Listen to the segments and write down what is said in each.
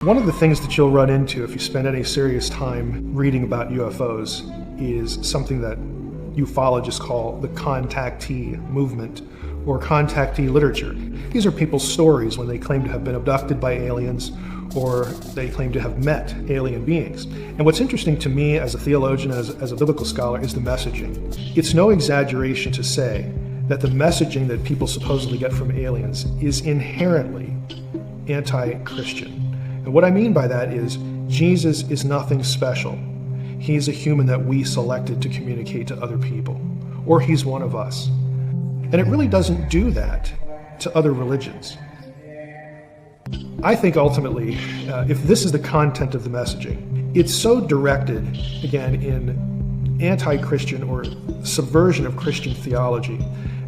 One of the things that you'll run into if you spend any serious time reading about UFOs is something that ufologists call the contactee movement or contactee literature. These are people's stories when they claim to have been abducted by aliens or they claim to have met alien beings. And what's interesting to me as a theologian, as a biblical scholar, is the messaging. It's no exaggeration to say that the messaging that people supposedly get from aliens is inherently anti-Christian. And what I mean by that is Jesus is nothing special. He's a human that we selected to communicate to other people, or he's one of us. And it really doesn't do that to other religions. I think ultimately, if this is the content of the messaging, it's so directed, again, in anti-Christian or subversion of Christian theology,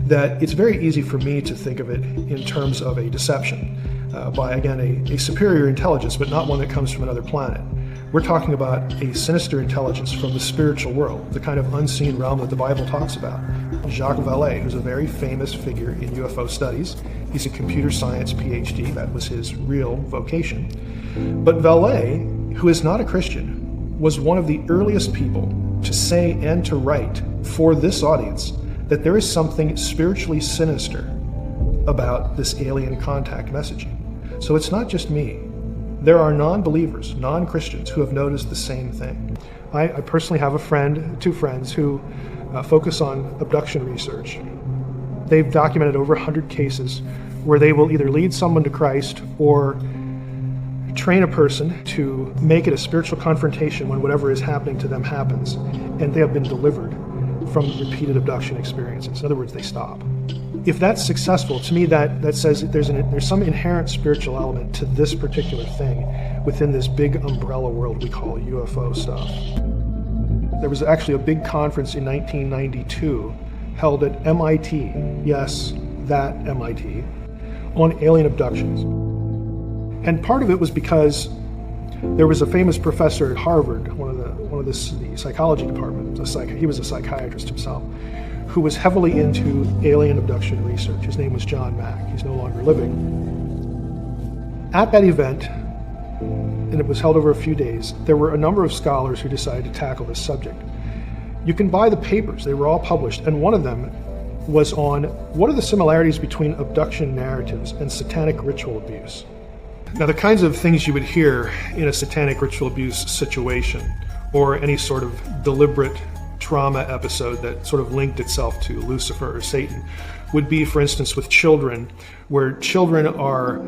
that it's very easy for me to think of it in terms of a deception. By, again, a superior intelligence, but not one that comes from another planet. We're talking about a sinister intelligence from the spiritual world, the kind of unseen realm that the Bible talks about. Jacques Vallée, who's a very famous figure in UFO studies, he's a computer science PhD, that was his real vocation. But Vallée, who is not a Christian, was one of the earliest people to say and to write for this audience that there is something spiritually sinister about this alien contact messaging. So it's not just me. There are non-believers, non-Christians who have noticed the same thing. I personally have two friends who focus on abduction research. They've documented over 100 cases where they will either lead someone to Christ or train a person to make it a spiritual confrontation when whatever is happening to them happens, and they have been delivered from repeated abduction experiences. In other words, they stop. If that's successful, to me that says there's some inherent spiritual element to this particular thing within this big umbrella world we call UFO stuff. There was actually a big conference in 1992 held at MIT, yes, that MIT, on alien abductions. And part of it was because there was a famous professor at Harvard, one of the psychology department, he was a psychiatrist himself, who was heavily into alien abduction research. His name was John Mack. He's no longer living. At that event, and it was held over a few days, there were a number of scholars who decided to tackle this subject. You can buy the papers, they were all published, and one of them was on what are the similarities between abduction narratives and satanic ritual abuse. Now, the kinds of things you would hear in a satanic ritual abuse situation, or any sort of deliberate trauma episode that sort of linked itself to Lucifer or Satan, would be, for instance, with children, where children are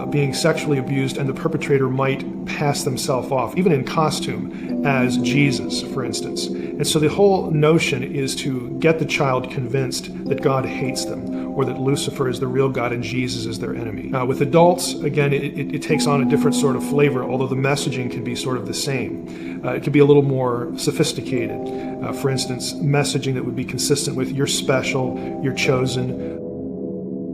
being sexually abused and the perpetrator might pass themselves off, even in costume, as Jesus, for instance. And so the whole notion is to get the child convinced that God hates them, or that Lucifer is the real God and Jesus is their enemy. With adults, again, it takes on a different sort of flavor, although the messaging can be sort of the same. It can be a little more sophisticated. For instance, messaging that would be consistent with you're special, you're chosen.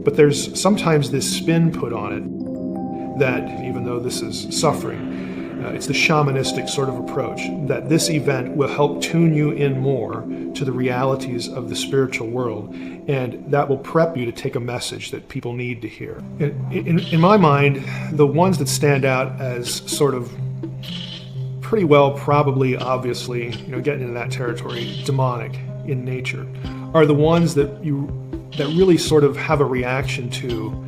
But there's sometimes this spin put on it that even though this is suffering, it's the shamanistic sort of approach, that this event will help tune you in more to the realities of the spiritual world, and that will prep you to take a message that people need to hear. In my mind, the ones that stand out as sort of pretty well, probably, obviously, getting into that territory, demonic in nature, are the ones that really sort of have a reaction to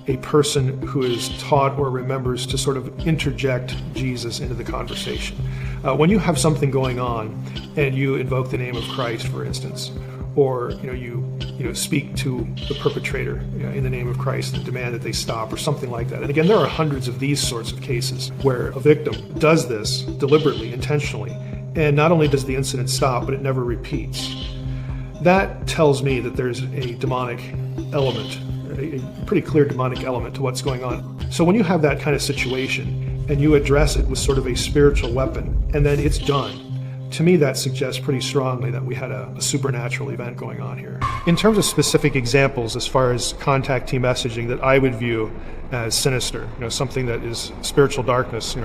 a person who is taught or remembers to sort of interject Jesus into the conversation. When you have something going on and you invoke the name of Christ, for instance, or you speak to the perpetrator in the name of Christ and demand that they stop or something like that. And again, there are hundreds of these sorts of cases where a victim does this deliberately, intentionally, and not only does the incident stop, but it never repeats. That tells me that there's a demonic element, a pretty clear demonic element to what's going on. So when you have that kind of situation and you address it with sort of a spiritual weapon and then it's done, to me that suggests pretty strongly that we had a supernatural event going on here. In terms of specific examples as far as contactee messaging that I would view as sinister, something that is spiritual darkness,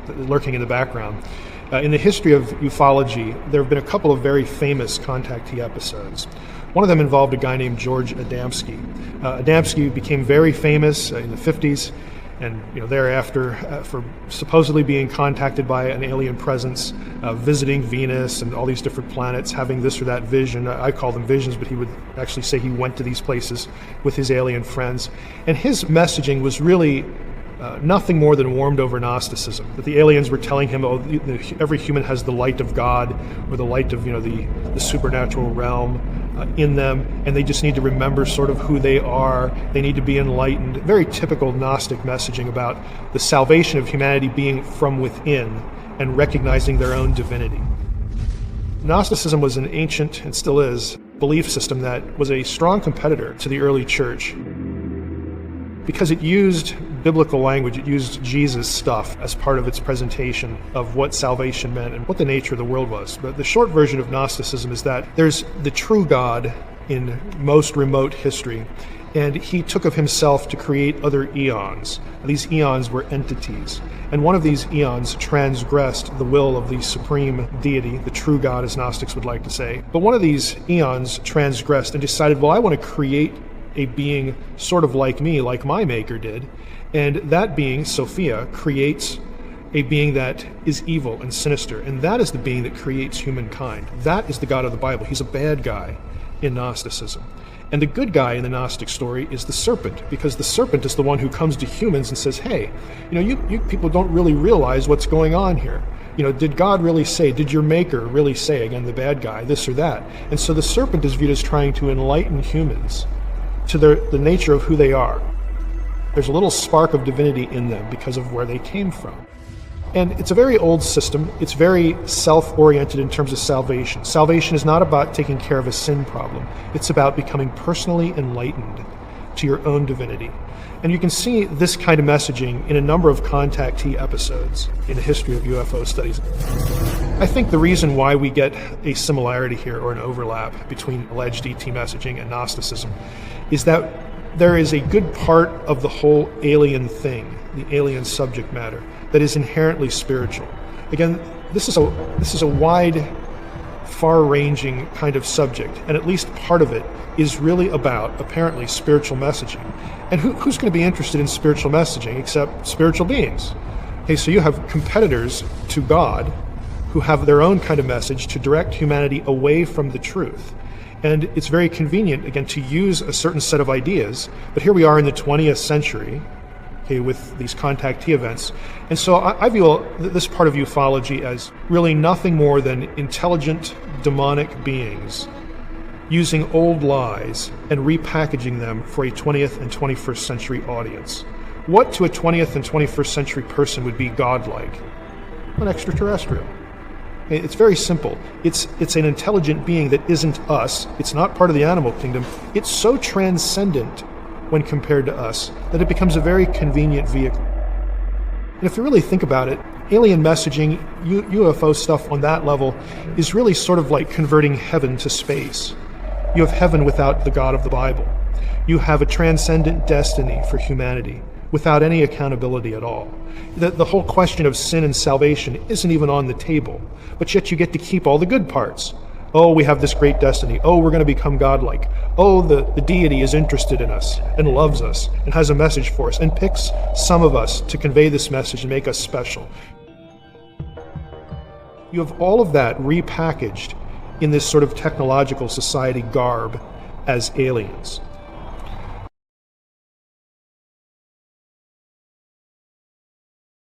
lurking in the background, in the history of ufology, there have been a couple of very famous contactee episodes. One of them involved a guy named George Adamski. Adamski became very famous in the 50s. And thereafter, for supposedly being contacted by an alien presence, visiting Venus and all these different planets, having this or that vision. I call them visions, but he would actually say he went to these places with his alien friends. And his messaging was really nothing more than warmed over Gnosticism. That the aliens were telling him, every human has the light of God, or the light of the supernatural realm in them, and they just need to remember sort of who they are. They need to be enlightened. Very typical Gnostic messaging about the salvation of humanity being from within and recognizing their own divinity. Gnosticism was an ancient, and still is, belief system that was a strong competitor to the early church because it used biblical language, it used Jesus stuff as part of its presentation of what salvation meant and what the nature of the world was. But the short version of Gnosticism is that there's the true God in most remote history, and he took of himself to create other eons. These eons were entities, and one of these eons transgressed the will of the supreme deity, the true God, as Gnostics would like to say. But one of these eons transgressed and decided, well, I want to create a being sort of like me, like my maker did. And that being, Sophia, creates a being that is evil and sinister. And that is the being that creates humankind. That is the God of the Bible. He's a bad guy in Gnosticism. And the good guy in the Gnostic story is the serpent, because the serpent is the one who comes to humans and says, hey, you people don't really realize what's going on here. Did God really say, did your maker really say, again, the bad guy, this or that? And so the serpent is viewed as trying to enlighten humans to the nature of who they are. There's a little spark of divinity in them because of where they came from. And it's a very old system. It's very self-oriented in terms of salvation. Salvation is not about taking care of a sin problem. It's about becoming personally enlightened to your own divinity. And you can see this kind of messaging in a number of contactee episodes in the history of UFO studies. I think the reason why we get a similarity here, or an overlap, between alleged ET messaging and Gnosticism is that there is a good part of the whole alien thing, the alien subject matter, that is inherently spiritual. Again, this is a wide, far-ranging kind of subject, and at least part of it is really about, apparently, spiritual messaging. And who's going to be interested in spiritual messaging except spiritual beings? Okay, so you have competitors to God who have their own kind of message to direct humanity away from the truth. And it's very convenient, again, to use a certain set of ideas. But here we are in the 20th century, okay, with these contactee events. And so I view this part of ufology as really nothing more than intelligent, demonic beings using old lies and repackaging them for a 20th and 21st century audience. What to a 20th and 21st century person would be godlike? An extraterrestrial. It's very simple. It's an intelligent being that isn't us. It's not part of the animal kingdom. It's so transcendent when compared to us that it becomes a very convenient vehicle. And if you really think about it, alien messaging, UFO stuff on that level is really sort of like converting heaven to space. You have heaven without the God of the Bible. You have a transcendent destiny for humanity without any accountability at all. The whole question of sin and salvation isn't even on the table, but yet you get to keep all the good parts. Oh, we have this great destiny. Oh, we're going to become godlike. Oh, the deity is interested in us and loves us and has a message for us and picks some of us to convey this message and make us special. You have all of that repackaged in this sort of technological society garb as aliens.